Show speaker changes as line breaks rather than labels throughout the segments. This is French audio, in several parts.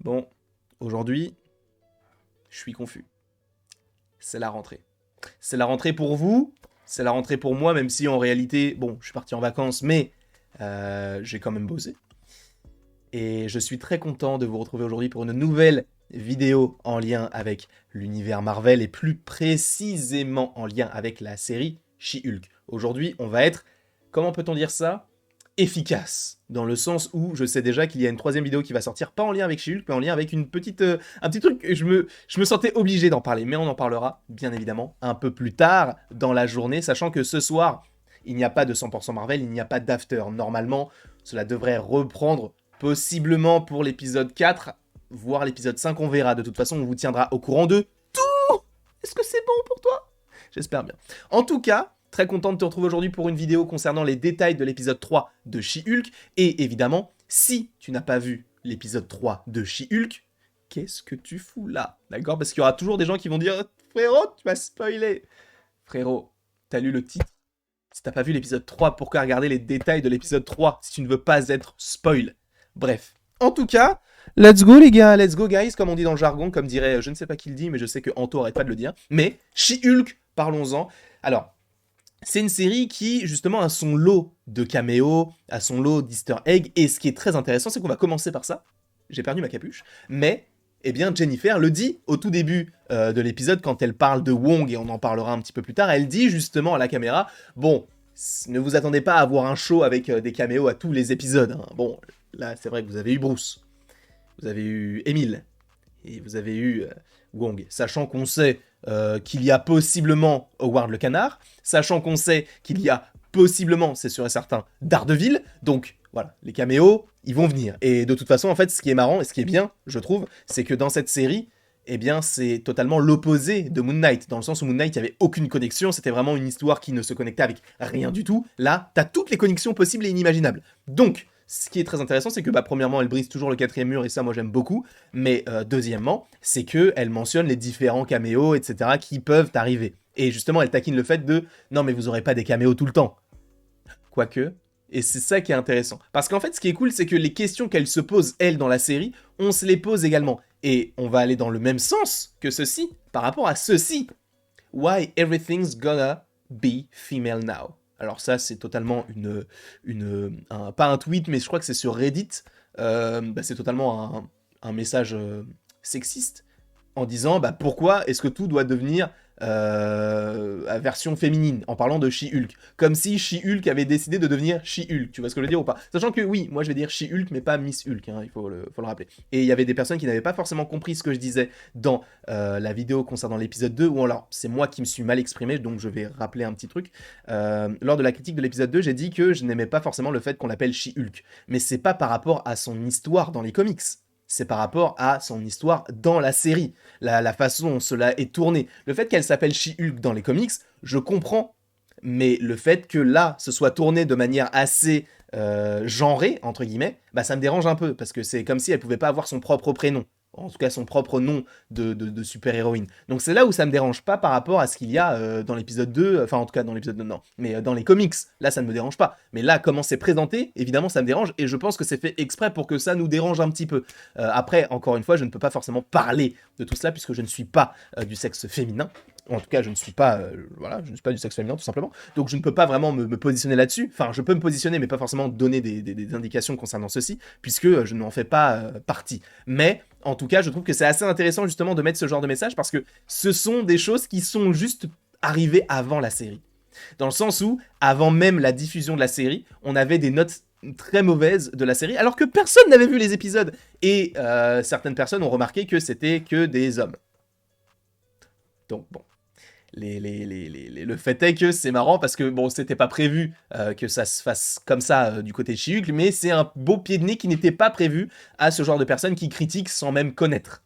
Bon, aujourd'hui, je suis confus. C'est la rentrée. C'est la rentrée pour vous, c'est la rentrée pour moi, même si en réalité, bon, je suis parti en vacances, mais j'ai quand même bossé. Et je suis très content de vous retrouver aujourd'hui pour une nouvelle vidéo en lien avec l'univers Marvel et plus précisément en lien avec la série She-Hulk. Aujourd'hui, on va être, comment peut-on dire ça, efficace, dans le sens où je sais déjà qu'il y a une troisième vidéo qui va sortir, pas en lien avec She-Hulk, mais en lien avec une petite, un petit truc, je me sentais obligé d'en parler, mais on en parlera, bien évidemment, un peu plus tard dans la journée, sachant que ce soir, il n'y a pas de 100% Marvel, il n'y a pas d'after. Normalement, cela devrait reprendre possiblement pour l'épisode 4, voire l'épisode 5, on verra. De toute façon, on vous tiendra au courant de tout. Est-ce que c'est bon pour toi? J'espère bien. En tout cas, très content de te retrouver aujourd'hui pour une vidéo concernant les détails de l'épisode 3 de She-Hulk. Et évidemment, si tu n'as pas vu l'épisode 3 de She-Hulk, qu'est-ce que tu fous là? D'accord? Parce qu'il y aura toujours des gens qui vont dire « Frérot, tu m'as spoilé !» Frérot, t'as lu le titre? Si t'as pas vu l'épisode 3, pourquoi regarder les détails de l'épisode 3 si tu ne veux pas être spoil? Bref. En tout cas, let's go les gars, let's go guys, comme on dit dans le jargon, comme dirait, je ne sais pas qui le dit, mais je sais que Anto arrête pas de le dire. Mais She-Hulk, parlons-en. Alors, c'est une série qui, justement, a son lot de caméos, a son lot d'easter eggs, et ce qui est très intéressant, c'est qu'on va commencer par ça. J'ai perdu ma capuche, mais, eh bien, Jennifer le dit au tout début de l'épisode, quand elle parle de Wong, et on en parlera un petit peu plus tard, elle dit justement à la caméra, bon, ne vous attendez pas à avoir un show avec des caméos à tous les épisodes, hein. Bon, là, c'est vrai que vous avez eu Bruce, vous avez eu Emile, et vous avez eu Wong, sachant qu'on sait qu'il y a possiblement Howard le Canard, sachant qu'on sait qu'il y a possiblement, c'est sûr et certain, Daredevil, donc voilà, les caméos, ils vont venir. Et de toute façon, en fait, ce qui est marrant et ce qui est bien, je trouve, c'est que dans cette série, eh bien, c'est totalement l'opposé de Moon Knight, dans le sens où Moon Knight, il n'y avait aucune connexion, c'était vraiment une histoire qui ne se connectait avec rien du tout. Là, t'as toutes les connexions possibles et inimaginables. Donc, ce qui est très intéressant, c'est que, bah, premièrement, elle brise toujours le quatrième mur, et ça, moi, j'aime beaucoup. Mais deuxièmement, c'est qu'elle mentionne les différents caméos, etc., qui peuvent arriver. Et justement, elle taquine le fait de « Non, mais vous aurez pas des caméos tout le temps. » Quoique. Et c'est ça qui est intéressant. Parce qu'en fait, ce qui est cool, c'est que les questions qu'elle se pose, elle, dans la série, on se les pose également. Et on va aller dans le même sens que ceci, par rapport à ceci. Why everything's gonna be female now? Alors ça, c'est totalement pas un tweet, mais je crois que c'est sur Reddit. Bah, c'est totalement un message sexiste en disant bah, pourquoi est-ce que tout doit devenir à version féminine, en parlant de She-Hulk. Comme si She-Hulk avait décidé de devenir She-Hulk, tu vois ce que je veux dire ou pas? Sachant que oui, moi je vais dire She-Hulk, mais pas Miss Hulk, hein, il faut le rappeler. Et il y avait des personnes qui n'avaient pas forcément compris ce que je disais dans la vidéo concernant l'épisode 2, ou alors c'est moi qui me suis mal exprimé, donc je vais rappeler un petit truc. Lors de la critique de l'épisode 2, j'ai dit que je n'aimais pas forcément le fait qu'on l'appelle She-Hulk. Mais c'est pas par rapport à son histoire dans les comics. C'est par rapport à son histoire dans la série, la façon dont cela est tourné. Le fait qu'elle s'appelle She-Hulk dans les comics, je comprends, mais le fait que là, ce soit tourné de manière assez genrée, entre guillemets, bah ça me dérange un peu, parce que c'est comme si elle pouvait pas avoir son propre prénom. En tout cas, son propre nom de super-héroïne. Donc c'est là où ça me dérange pas par rapport à ce qu'il y a dans l'épisode 2, enfin en tout cas dans l'épisode 2, non, mais dans les comics, là ça ne me dérange pas. Mais là, comment c'est présenté, évidemment ça me dérange, et je pense que c'est fait exprès pour que ça nous dérange un petit peu. Après, encore une fois, je ne peux pas forcément parler de tout cela, puisque je ne suis pas du sexe féminin. En tout cas, je ne suis pas, voilà, je ne suis pas du sexe féminin, tout simplement. Donc je ne peux pas vraiment me positionner là-dessus. Enfin, je peux me positionner, mais pas forcément donner des indications concernant ceci, puisque je n'en fais pas partie. Mais en tout cas, je trouve que c'est assez intéressant justement de mettre ce genre de message parce que ce sont des choses qui sont juste arrivées avant la série. Dans le sens où, avant même la diffusion de la série, on avait des notes très mauvaises de la série, alors que personne n'avait vu les épisodes. Et certaines personnes ont remarqué que c'était que des hommes. Donc bon. Le fait est que c'est marrant parce que bon, c'était pas prévu que ça se fasse comme ça du côté de She-Hulk, mais c'est un beau pied de nez qui n'était pas prévu à ce genre de personnes qui critiquent sans même connaître.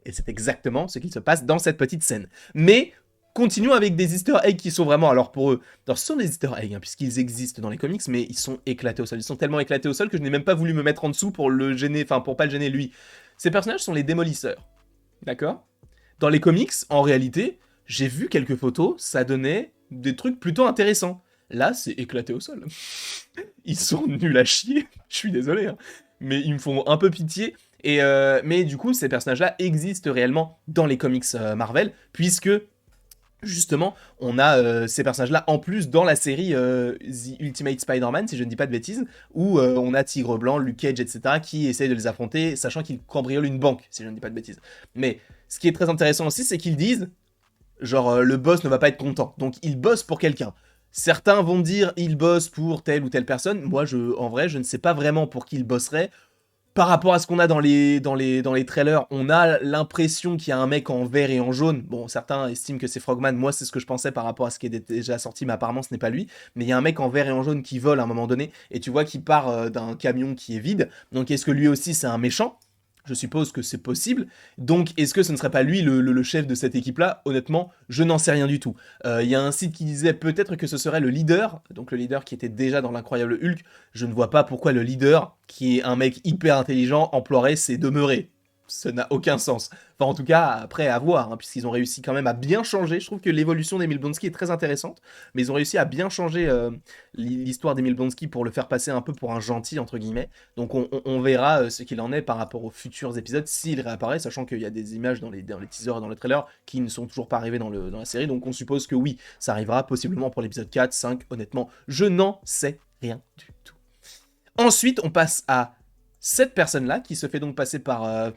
Et c'est exactement ce qui se passe dans cette petite scène. Mais continuons avec des easter eggs qui sont vraiment, alors pour eux, ce sont des easter eggs, hein, puisqu'ils existent dans les comics, mais ils sont éclatés au sol. Ils sont tellement éclatés au sol que je n'ai même pas voulu me mettre en dessous pour le gêner, enfin pour pas le gêner lui. Ces personnages sont les démolisseurs. D'accord? Dans les comics, en réalité, j'ai vu quelques photos, ça donnait des trucs plutôt intéressants. Là, c'est éclaté au sol. Ils sont nuls à chier, je suis désolé, hein. Mais ils me font un peu pitié. Mais du coup, ces personnages-là existent réellement dans les comics Marvel, puisque justement, on a ces personnages-là en plus dans la série The Ultimate Spider-Man, si je ne dis pas de bêtises, où on a Tigre Blanc, Luke Cage, etc., qui essayent de les affronter, sachant qu'ils cambriolent une banque, si je ne dis pas de bêtises. Mais ce qui est très intéressant aussi, c'est qu'ils disent, genre, le boss ne va pas être content, donc il bosse pour quelqu'un. Certains vont dire, il bosse pour telle ou telle personne. Moi, en vrai, je ne sais pas vraiment pour qui il bosserait. Par rapport à ce qu'on a dans les trailers, on a l'impression qu'il y a un mec en vert et en jaune. Bon, certains estiment que c'est Frogman. Moi, c'est ce que je pensais par rapport à ce qui est déjà sorti, mais apparemment, ce n'est pas lui. Mais il y a un mec en vert et en jaune qui vole à un moment donné, et tu vois qu'il part d'un camion qui est vide. Donc, est-ce que lui aussi, c'est un méchant ? Je suppose que c'est possible. Donc, est-ce que ce ne serait pas lui le chef de cette équipe-là ? Honnêtement, je n'en sais rien du tout. Il y a un site qui disait peut-être que ce serait le leader, donc le leader qui était déjà dans l'incroyable Hulk. Je ne vois pas pourquoi le leader, qui est un mec hyper intelligent, emploierait ses demeurés. Ça n'a aucun sens. Enfin, en tout cas, après, à voir, hein, puisqu'ils ont réussi quand même à bien changer. Je trouve que l'évolution d'Emile Blonsky est très intéressante, mais ils ont réussi à bien changer l'histoire d'Emile Blonsky pour le faire passer un peu pour un gentil, entre guillemets. Donc on verra ce qu'il en est par rapport aux futurs épisodes, s'il réapparaît, sachant qu'il y a des images dans les teasers et dans les trailers qui ne sont toujours pas arrivées dans la série, donc on suppose que oui, ça arrivera possiblement pour l'épisode 4, 5, honnêtement, je n'en sais rien du tout. Ensuite, on passe à cette personne-là, qui se fait donc passer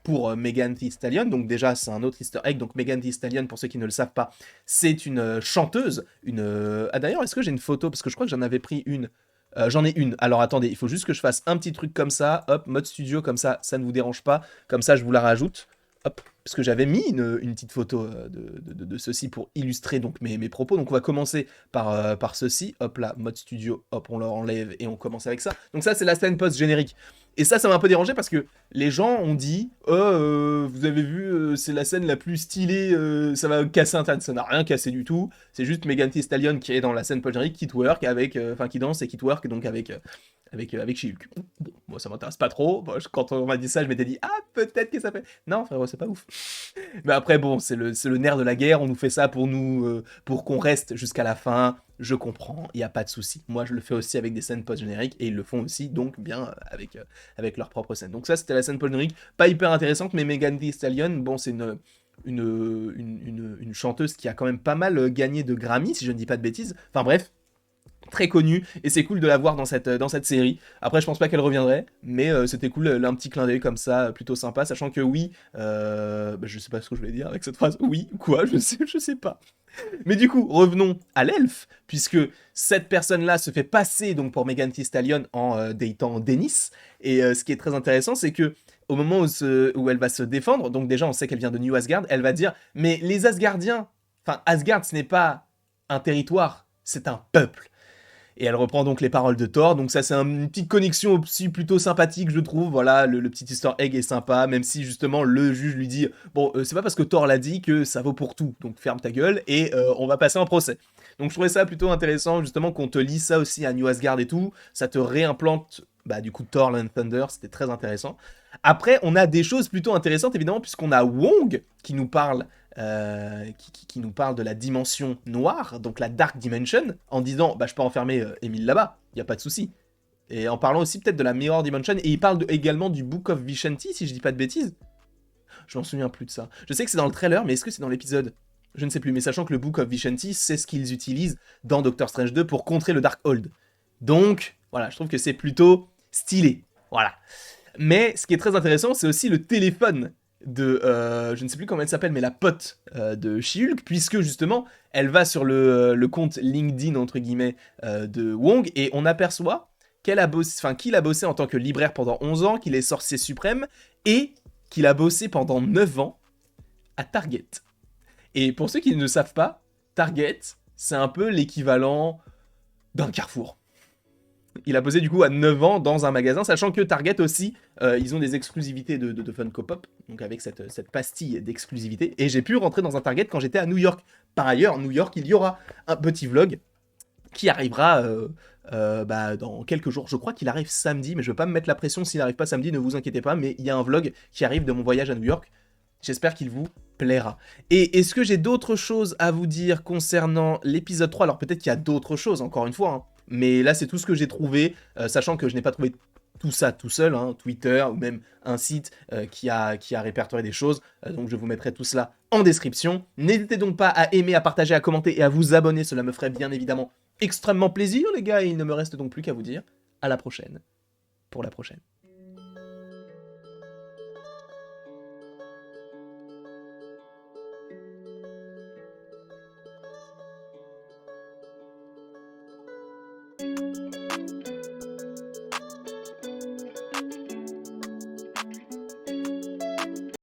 pour Megan Thee Stallion, donc déjà c'est un autre easter egg, donc Megan Thee Stallion, pour ceux qui ne le savent pas, c'est une chanteuse, Ah d'ailleurs, est-ce que j'ai une photo ? Parce que je crois que j'en avais pris une. J'en ai une, alors attendez, il faut juste que je fasse un petit truc comme ça, hop, mode studio, comme ça ne vous dérange pas, comme ça je vous la rajoute, hop, parce que j'avais mis une petite photo de ceci pour illustrer donc mes propos, donc on va commencer par ceci, hop là, mode studio, hop, on l'enlève et on commence avec ça, donc ça c'est la scène post-générique. Et ça m'a un peu dérangé parce que les gens ont dit vous avez vu, c'est la scène la plus stylée, ça va casser Internet. Ça n'a rien cassé du tout. C'est juste Megan Thee Stallion qui est dans la scène post-générique, qui twerk qui danse et qui twerk donc avec She-Hulk. Bon, moi ça m'intéresse pas trop. Moi, quand on m'a dit ça, je m'étais dit peut-être que ça fait. Non, frérot, c'est pas ouf. Mais après, bon, c'est le nerf de la guerre. On nous fait ça pour qu'on reste jusqu'à la fin. Je comprends, il n'y a pas de souci. Moi, je le fais aussi avec des scènes post-génériques et ils le font aussi, donc bien avec leur propre scène. Donc ça, c'était la scène post-générique, pas hyper intéressante, mais Megan Thee Stallion, bon, c'est une chanteuse qui a quand même pas mal gagné de Grammy, si je ne dis pas de bêtises. Enfin bref, très connue, et c'est cool de la voir dans cette série. Après, je pense pas qu'elle reviendrait, mais c'était cool, un petit clin d'œil comme ça, plutôt sympa, sachant que oui, je sais pas ce que je voulais dire avec cette phrase, oui, quoi, je sais pas. Mais du coup, revenons à l'elfe, puisque cette personne-là se fait passer donc pour Megan Thee Stallion en datant Dennis, et ce qui est très intéressant, c'est que au moment où elle va se défendre, donc déjà on sait qu'elle vient de New Asgard, elle va dire « Mais les Asgardiens, enfin Asgard ce n'est pas un territoire, c'est un peuple ». Et elle reprend donc les paroles de Thor, donc ça c'est une petite connexion aussi plutôt sympathique je trouve, voilà, le petit easter egg est sympa, même si justement le juge lui dit « Bon, c'est pas parce que Thor l'a dit que ça vaut pour tout, donc ferme ta gueule et on va passer en procès ». Donc je trouvais ça plutôt intéressant justement qu'on te lit ça aussi à New Asgard et tout, ça te réimplante, du coup Thor, Love and Thunder, c'était très intéressant. Après on a des choses plutôt intéressantes évidemment puisqu'on a Wong qui nous parle qui nous parle de la dimension noire, donc la Dark Dimension, en disant je peux enfermer Emile là-bas, y a pas de souci. Et en parlant aussi peut-être de la Mirror Dimension, et il parle également du Book of Vishanti, si je dis pas de bêtises. Je m'en souviens plus de ça. Je sais que c'est dans le trailer, mais est-ce que c'est dans l'épisode ? Je ne sais plus, mais sachant que le Book of Vishanti, c'est ce qu'ils utilisent dans Doctor Strange 2 pour contrer le Darkhold. Donc, voilà, je trouve que c'est plutôt stylé. Voilà. Mais ce qui est très intéressant, c'est aussi le téléphone de, je ne sais plus comment elle s'appelle, mais la pote de She-Hulk, puisque justement, elle va sur le compte LinkedIn, entre guillemets, de Wong, et on aperçoit qu'il a bossé en tant que libraire pendant 11 ans, qu'il est sorcier suprême, et qu'il a bossé pendant 9 ans à Target. Et pour ceux qui ne savent pas, Target, c'est un peu l'équivalent d'un Carrefour. Il a bossé du coup à 9 ans dans un magasin, sachant que Target aussi, ils ont des exclusivités de Funko Pop, donc avec cette pastille d'exclusivité, et j'ai pu rentrer dans un Target quand j'étais à New York. Par ailleurs, New York, il y aura un petit vlog qui arrivera dans quelques jours. Je crois qu'il arrive samedi, mais je ne veux pas me mettre la pression s'il n'arrive pas samedi, ne vous inquiétez pas, mais il y a un vlog qui arrive de mon voyage à New York. J'espère qu'il vous plaira. Et est-ce que j'ai d'autres choses à vous dire concernant l'épisode 3 ? Alors peut-être qu'il y a d'autres choses, encore une fois, hein. Mais là, c'est tout ce que j'ai trouvé, sachant que je n'ai pas trouvé tout ça tout seul, hein, Twitter ou même un site qui a répertorié des choses. Donc je vous mettrai tout cela en description. N'hésitez donc pas à aimer, à partager, à commenter et à vous abonner. Cela me ferait bien évidemment extrêmement plaisir, les gars. Et il ne me reste donc plus qu'à vous dire à la prochaine pour la prochaine.